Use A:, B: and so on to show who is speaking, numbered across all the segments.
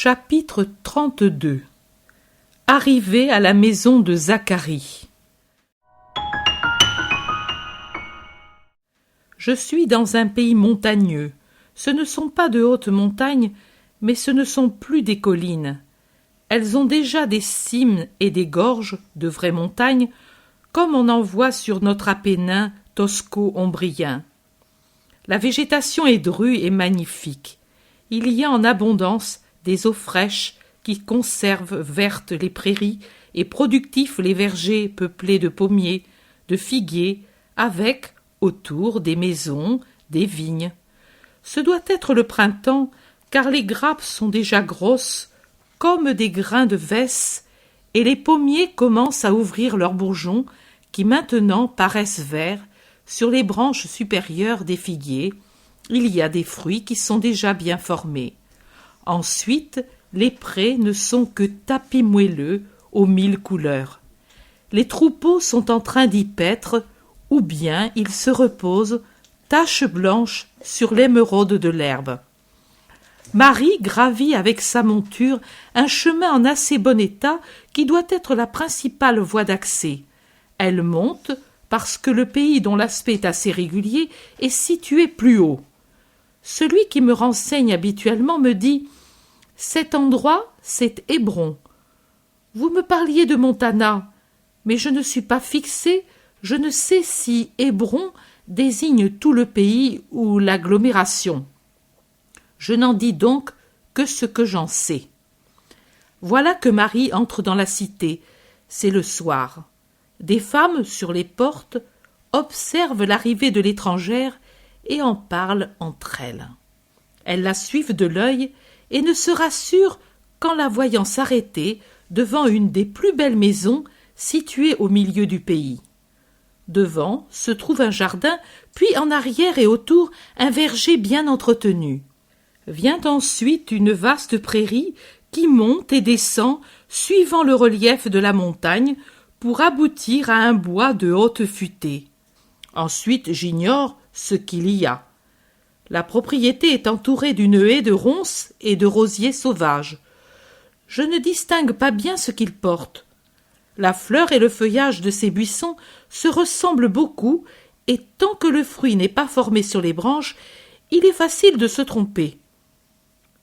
A: Chapitre 32. Arrivée à la maison de Zacharie. Je suis dans un pays montagneux. Ce ne sont pas de hautes montagnes, mais ce ne sont plus des collines. Elles ont déjà des cimes et des gorges, de vraies montagnes, comme on en voit sur notre Appennin tosco-ombrien. La végétation est drue et magnifique. Il y a en abondance des eaux fraîches qui conservent vertes les prairies et productifs les vergers peuplés de pommiers, de figuiers, avec, autour, des maisons, des vignes. Ce doit être le printemps, car les grappes sont déjà grosses, comme des grains de vesse, et les pommiers commencent à ouvrir leurs bourgeons, qui maintenant paraissent verts, sur les branches supérieures des figuiers. Il y a des fruits qui sont déjà bien formés. Ensuite, les prés ne sont que tapis moelleux aux 1000 couleurs. Les troupeaux sont en train d'y paître, ou bien ils se reposent, taches blanches, sur l'émeraude de l'herbe. Marie gravit avec sa monture un chemin en assez bon état qui doit être la principale voie d'accès. Elle monte parce que le pays dont l'aspect est assez régulier est situé plus haut. Celui qui me renseigne habituellement me dit « Cet endroit, c'est Hébron. Vous me parliez de Montana, mais je ne suis pas fixé, je ne sais si Hébron désigne tout le pays ou l'agglomération. Je n'en dis donc que ce que j'en sais. » Voilà que Marie entre dans la cité. C'est le soir. Des femmes, sur les portes, observent l'arrivée de l'étrangère et en parlent entre elles. Elles la suivent de l'œil et ne se rassurent qu'en la voyant s'arrêter devant une des plus belles maisons situées au milieu du pays. Devant se trouve un jardin, puis en arrière et autour un verger bien entretenu. Vient ensuite une vaste prairie qui monte et descend suivant le relief de la montagne pour aboutir à un bois de haute futée. Ensuite, j'ignore ce qu'il y a. La propriété est entourée d'une haie de ronces et de rosiers sauvages. Je ne distingue pas bien ce qu'ils portent. La fleur et le feuillage de ces buissons se ressemblent beaucoup, et tant que le fruit n'est pas formé sur les branches, il est facile de se tromper.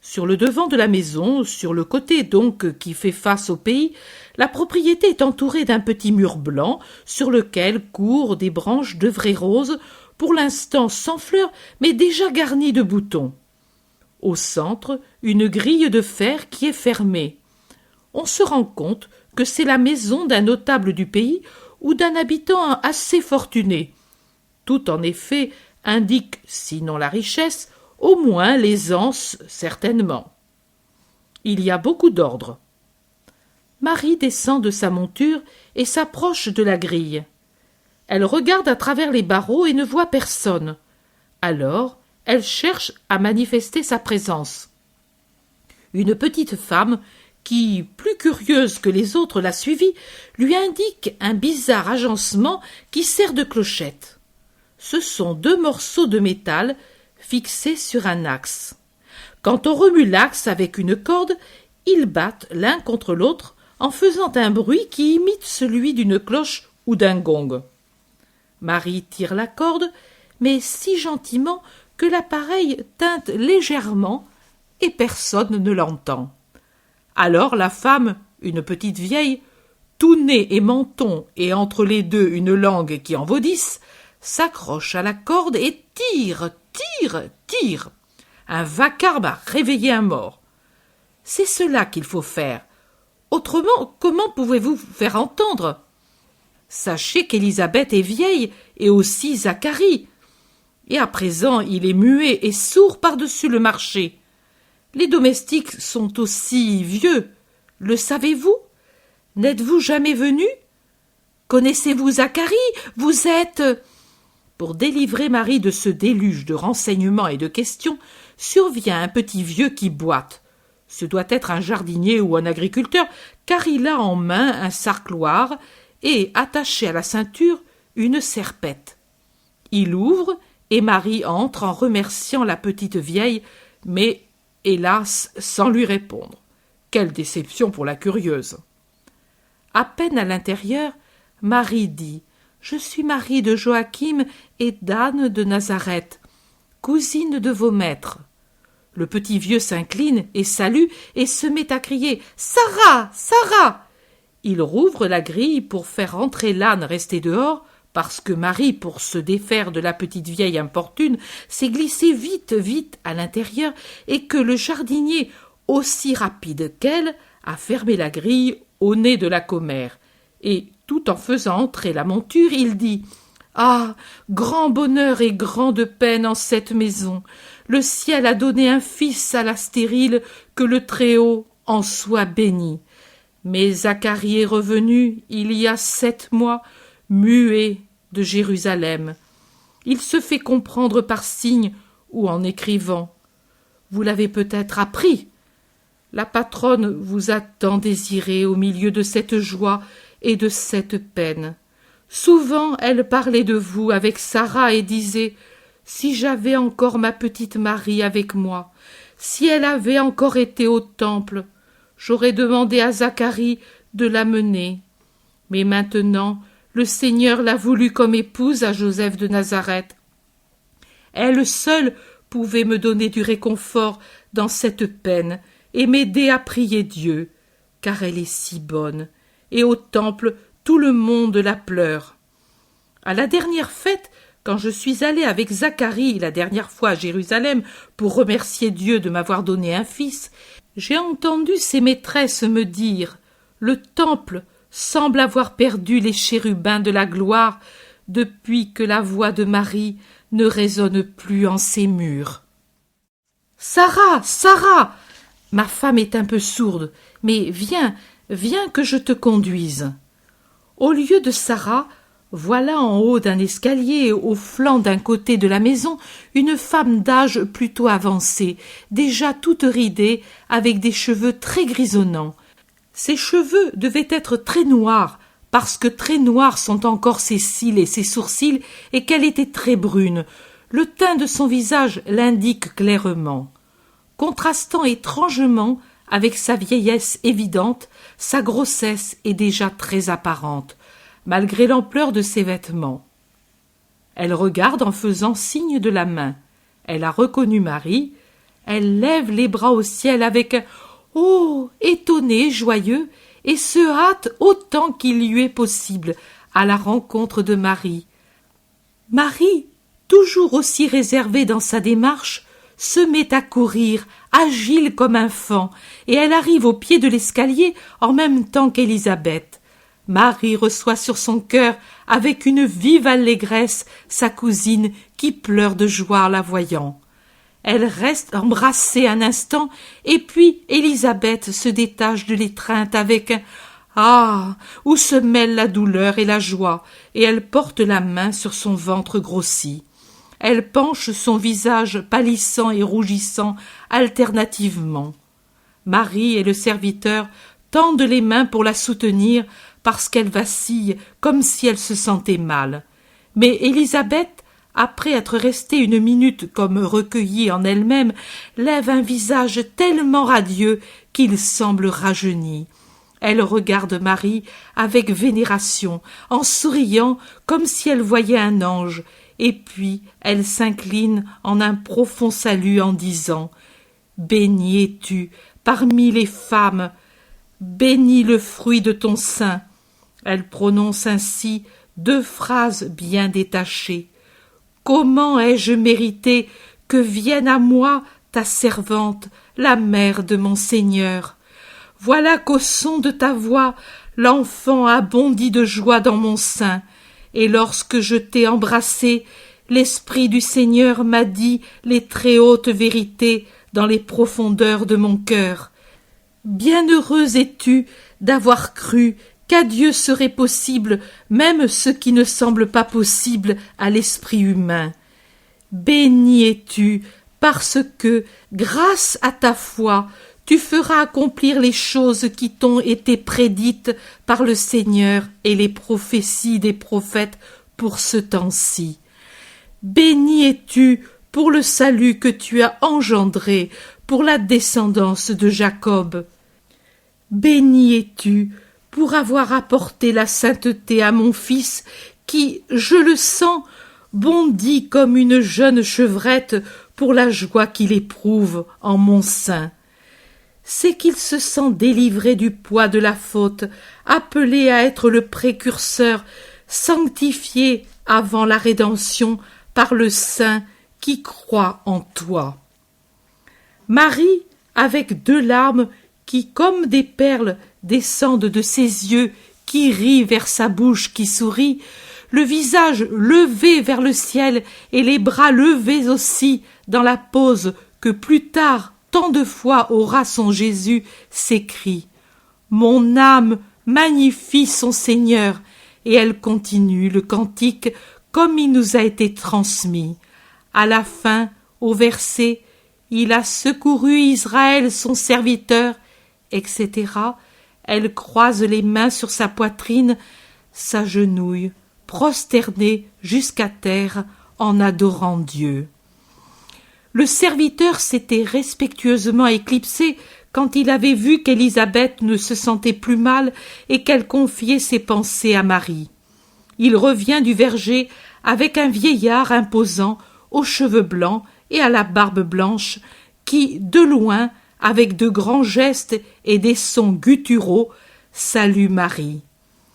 A: Sur le devant de la maison, sur le côté donc qui fait face au pays, la propriété est entourée d'un petit mur blanc sur lequel courent des branches de vraies roses, pour l'instant sans fleurs, mais déjà garnies de boutons. Au centre, une grille de fer qui est fermée. On se rend compte que c'est la maison d'un notable du pays ou d'un habitant assez fortuné. Tout, en effet, indique, sinon la richesse, au moins l'aisance, certainement. Il y a beaucoup d'ordre. Marie descend de sa monture et s'approche de la grille. Elle regarde à travers les barreaux et ne voit personne. Alors, elle cherche à manifester sa présence. Une petite femme, qui, plus curieuse que les autres, l'a suivie, lui indique un bizarre agencement qui sert de clochette. Ce sont 2 morceaux de métal fixés sur un axe. Quand on remue l'axe avec une corde, ils battent l'un contre l'autre en faisant un bruit qui imite celui d'une cloche ou d'un gong. Marie tire la corde, mais si gentiment que l'appareil tinte légèrement et personne ne l'entend. Alors la femme, une petite vieille, tout nez et menton et entre les deux une langue qui en vaudisse, s'accroche à la corde et tire. Un vacarme a réveillé un mort. C'est cela qu'il faut faire. Autrement, comment pouvez-vous vous faire entendre? Sachez qu'Élisabeth est vieille, et aussi Zacharie. Et à présent, il est muet et sourd par-dessus le marché. Les domestiques sont aussi vieux. Le savez-vous? N'êtes-vous jamais venu? Connaissez-vous Zacharie? Vous êtes... Pour délivrer Marie de ce déluge de renseignements et de questions, survient un petit vieux qui boite. Ce doit être un jardinier ou un agriculteur, car il a en main un sarcloir et, attaché à la ceinture, une serpette. Il ouvre et Marie entre en remerciant la petite vieille, mais, hélas, sans lui répondre. Quelle déception pour la curieuse! À peine à l'intérieur, Marie dit « Je suis Marie de Joachim et d'Anne de Nazareth, cousine de vos maîtres. » Le petit vieux s'incline et salue et se met à crier « Sarah! Sarah !» Il rouvre la grille pour faire entrer l'âne resté dehors, parce que Marie, pour se défaire de la petite vieille importune, s'est glissée vite, vite à l'intérieur et que le jardinier, aussi rapide qu'elle, a fermé la grille au nez de la commère. Et, tout en faisant entrer la monture, il dit « Ah, grand bonheur et grande peine en cette maison! Le ciel a donné un fils à la stérile, que le Très-Haut en soit béni. Mais Zacharie est revenu, il y a 7 mois, muet de Jérusalem. Il se fait comprendre par signes ou en écrivant. Vous l'avez peut-être appris. La patronne vous a tant désiré au milieu de cette joie et de cette peine. Souvent elle parlait de vous avec Sarah et disait « Si j'avais encore ma petite Marie avec moi, si elle avait encore été au temple, j'aurais demandé à Zacharie de l'amener. Mais maintenant, le Seigneur l'a voulu comme épouse à Joseph de Nazareth. Elle seule pouvait me donner du réconfort dans cette peine et m'aider à prier Dieu, car elle est si bonne, et au temple tout le monde la pleure. À la dernière fête, quand je suis allée avec Zacharie la dernière fois à Jérusalem pour remercier Dieu de m'avoir donné un fils, j'ai entendu ses maîtresses me dire « Le temple semble avoir perdu les chérubins de la gloire depuis que la voix de Marie ne résonne plus en ses murs. »« Sarah, Sarah ! Ma femme est un peu sourde, mais viens, viens que je te conduise. » Au lieu de Sarah, voilà en haut d'un escalier, au flanc d'un côté de la maison, une femme d'âge plutôt avancé, déjà toute ridée, avec des cheveux très grisonnants. Ses cheveux devaient être très noirs, parce que très noirs sont encore ses cils et ses sourcils, et qu'elle était très brune. Le teint de son visage l'indique clairement. Contrastant étrangement avec sa vieillesse évidente, sa grossesse est déjà très apparente, malgré l'ampleur de ses vêtements. Elle regarde en faisant signe de la main. Elle a reconnu Marie. Elle lève les bras au ciel avec un « Oh !» étonné, joyeux, et se hâte autant qu'il lui est possible à la rencontre de Marie. Marie, toujours aussi réservée dans sa démarche, se met à courir, agile comme un faon, et elle arrive au pied de l'escalier en même temps qu'Élisabeth. Marie reçoit sur son cœur, avec une vive allégresse, sa cousine qui pleure de joie en la voyant. Elle reste embrassée un instant, et puis Élisabeth se détache de l'étreinte avec un « Ah !» où se mêlent la douleur et la joie, et elle porte la main sur son ventre grossi. Elle penche son visage pâlissant et rougissant alternativement. Marie et le serviteur tendent les mains pour la soutenir parce qu'elle vacille comme si elle se sentait mal. Mais Élisabeth, après être restée une minute comme recueillie en elle-même, lève un visage tellement radieux qu'il semble rajeuni. Elle regarde Marie avec vénération, en souriant comme si elle voyait un ange, et puis elle s'incline en un profond salut en disant « Bénie es-tu parmi les femmes, béni le fruit de ton sein. » Elle prononce ainsi 2 phrases bien détachées. « Comment ai-je mérité que vienne à moi ta servante, la mère de mon Seigneur? Voilà qu'au son de ta voix, l'enfant a bondi de joie dans mon sein, et lorsque je t'ai embrassé, l'Esprit du Seigneur m'a dit les très hautes vérités dans les profondeurs de mon cœur. Bienheureuse es-tu d'avoir cru qu'à Dieu serait possible même ce qui ne semble pas possible à l'esprit humain. Bénie es-tu parce que, grâce à ta foi, tu feras accomplir les choses qui t'ont été prédites par le Seigneur et les prophéties des prophètes pour ce temps-ci. Bénie es-tu pour le salut que tu as engendré, pour la descendance de Jacob. Béni es-tu pour avoir apporté la sainteté à mon fils qui, je le sens, bondit comme une jeune chevrette pour la joie qu'il éprouve en mon sein. C'est qu'il se sent délivré du poids de la faute, appelé à être le précurseur, sanctifié avant la rédemption par le Saint qui croit en toi. Marie, avec 2 larmes qui, comme des perles, descendent de ses yeux, qui rient vers sa bouche qui sourit, le visage levé vers le ciel et les bras levés aussi dans la pose que plus tard tant de fois aura son Jésus, s'écrie « Mon âme magnifie son Seigneur » et elle continue le cantique comme il nous a été transmis. À la fin, au verset « Il a secouru Israël son serviteur », etc., elle croise les mains sur sa poitrine, s'agenouille, prosternée jusqu'à terre en adorant Dieu. Le serviteur s'était respectueusement éclipsé quand il avait vu qu'Élisabeth ne se sentait plus mal et qu'elle confiait ses pensées à Marie. Il revient du verger avec un vieillard imposant, aux cheveux blancs et à la barbe blanche, qui, de loin, avec de grands gestes et des sons gutturaux, salue Marie.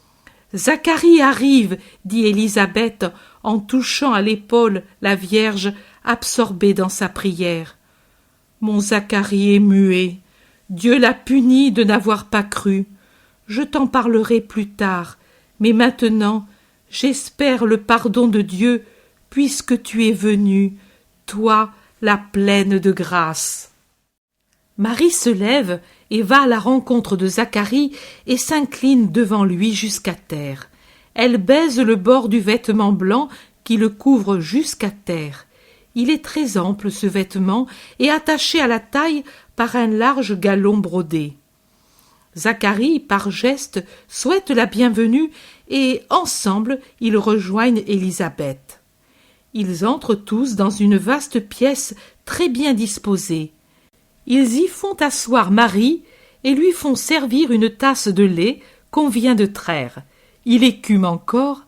A: « Zacharie arrive, dit Élisabeth en touchant à l'épaule la Vierge absorbée dans sa prière. Mon Zacharie est muet. Dieu l'a puni de n'avoir pas cru. Je t'en parlerai plus tard, mais maintenant j'espère le pardon de Dieu puisque tu es venue, toi la pleine de grâce. » Marie se lève et va à la rencontre de Zacharie et s'incline devant lui jusqu'à terre. Elle baise le bord du vêtement blanc qui le couvre jusqu'à terre. Il est très ample ce vêtement et attaché à la taille par un large galon brodé. Zacharie, par geste, souhaite la bienvenue et, ensemble, ils rejoignent Élisabeth. Ils entrent tous dans une vaste pièce très bien disposée. Ils y font asseoir Marie et lui font servir une tasse de lait qu'on vient de traire. Il écume encore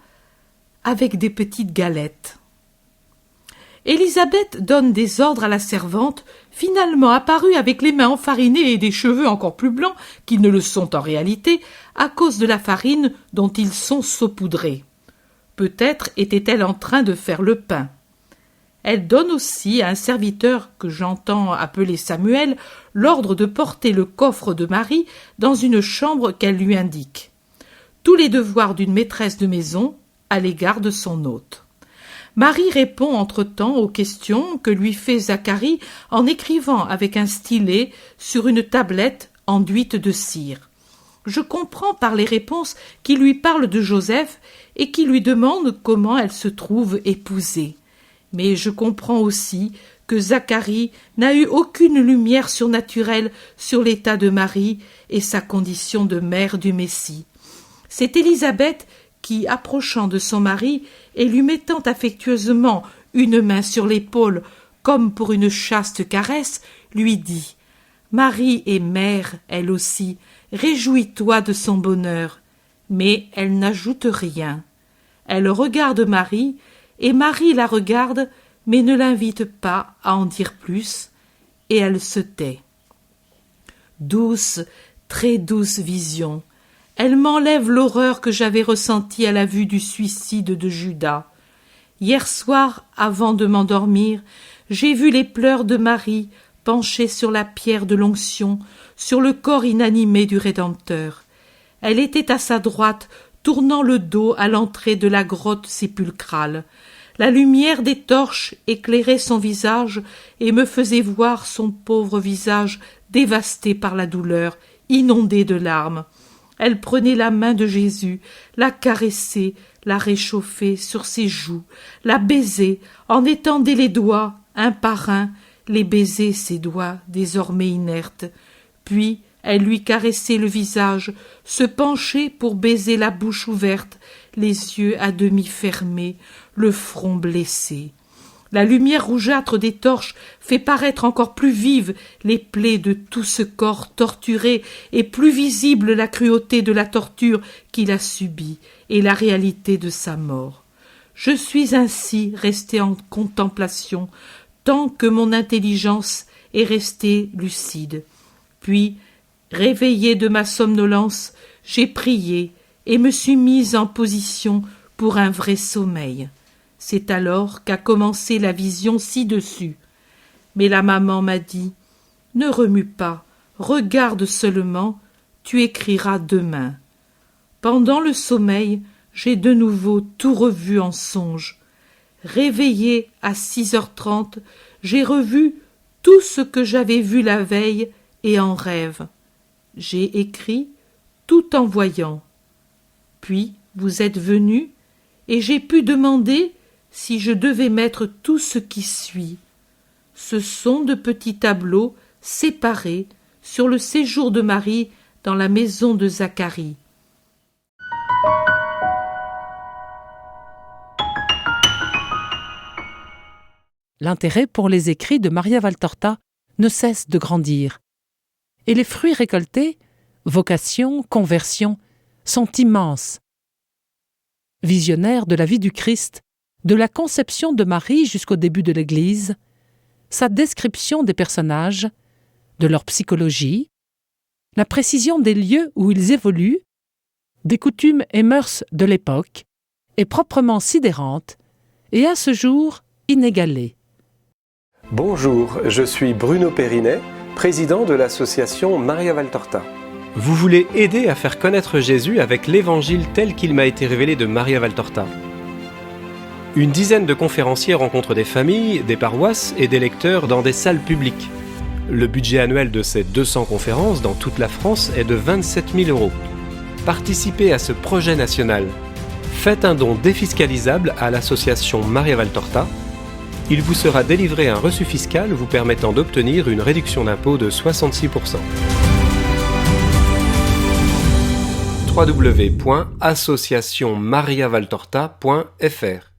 A: avec des petites galettes. Élisabeth donne des ordres à la servante, finalement apparue avec les mains enfarinées et des cheveux encore plus blancs qu'ils ne le sont en réalité, à cause de la farine dont ils sont saupoudrés. Peut-être était-elle en train de faire le pain. Elle donne aussi à un serviteur que j'entends appeler Samuel l'ordre de porter le coffre de Marie dans une chambre qu'elle lui indique. Tous les devoirs d'une maîtresse de maison à l'égard de son hôte. Marie répond entre-temps aux questions que lui fait Zacharie en écrivant avec un stylet sur une tablette enduite de cire. Je comprends par les réponses qu'il lui parle de Joseph et qui lui demande comment elle se trouve épousée. Mais je comprends aussi que Zacharie n'a eu aucune lumière surnaturelle sur l'état de Marie et sa condition de mère du Messie. C'est Élisabeth qui, approchant de son mari et lui mettant affectueusement une main sur l'épaule comme pour une chaste caresse, lui dit « Marie est mère, elle aussi, réjouis-toi de son bonheur. » Mais elle n'ajoute rien. Elle regarde Marie, et Marie la regarde, mais ne l'invite pas à en dire plus, et elle se tait. Douce, très douce vision. Elle m'enlève l'horreur que j'avais ressentie à la vue du suicide de Judas. Hier soir, avant de m'endormir, j'ai vu les pleurs de Marie penchés sur la pierre de l'onction, sur le corps inanimé du Rédempteur. Elle était à sa droite, tournant le dos à l'entrée de la grotte sépulcrale. La lumière des torches éclairait son visage et me faisait voir son pauvre visage dévasté par la douleur, inondé de larmes. Elle prenait la main de Jésus, la caressait, la réchauffait sur ses joues, la baisait, en étendait les doigts, un par un, les baisait ses doigts désormais inertes. Puis elle lui caressait le visage, se penchait pour baiser la bouche ouverte, les yeux à demi fermés, le front blessé. La lumière rougeâtre des torches fait paraître encore plus vives les plaies de tout ce corps torturé et plus visible la cruauté de la torture qu'il a subie et la réalité de sa mort. Je suis ainsi resté en contemplation tant que mon intelligence est restée lucide. Puis, réveillé de ma somnolence, j'ai prié et me suis mise en position pour un vrai sommeil. C'est alors qu'a commencé la vision ci-dessus. Mais la maman m'a dit « Ne remue pas, regarde seulement, tu écriras demain. » Pendant le sommeil, j'ai de nouveau tout revu en songe. Réveillée à 6h30, j'ai revu tout ce que j'avais vu la veille et en rêve. J'ai écrit tout en voyant. Puis vous êtes venu et j'ai pu demander si je devais mettre tout ce qui suit. Ce sont de petits tableaux séparés sur le séjour de Marie dans la maison de Zacharie.
B: L'intérêt pour les écrits de Maria Valtorta ne cesse de grandir. Et les fruits récoltés, vocation, conversion, sont immenses. Visionnaire de la vie du Christ, de la conception de Marie jusqu'au début de l'Église, sa description des personnages, de leur psychologie, la précision des lieux où ils évoluent, des coutumes et mœurs de l'époque, est proprement sidérante et à ce jour inégalée.
C: Bonjour, je suis Bruno Périnet, président de l'association Maria Valtorta. Vous voulez aider à faire connaître Jésus avec l'évangile tel qu'il m'a été révélé de Maria Valtorta. Une dizaine de conférenciers rencontrent des familles, des paroisses et des lecteurs dans des salles publiques. Le budget annuel de ces 200 conférences dans toute la France est de 27 000 €. Participez à ce projet national. Faites un don défiscalisable à l'association Maria Valtorta. Il vous sera délivré un reçu fiscal vous permettant d'obtenir une réduction d'impôt de 66%. www.associationmariavaltorta.fr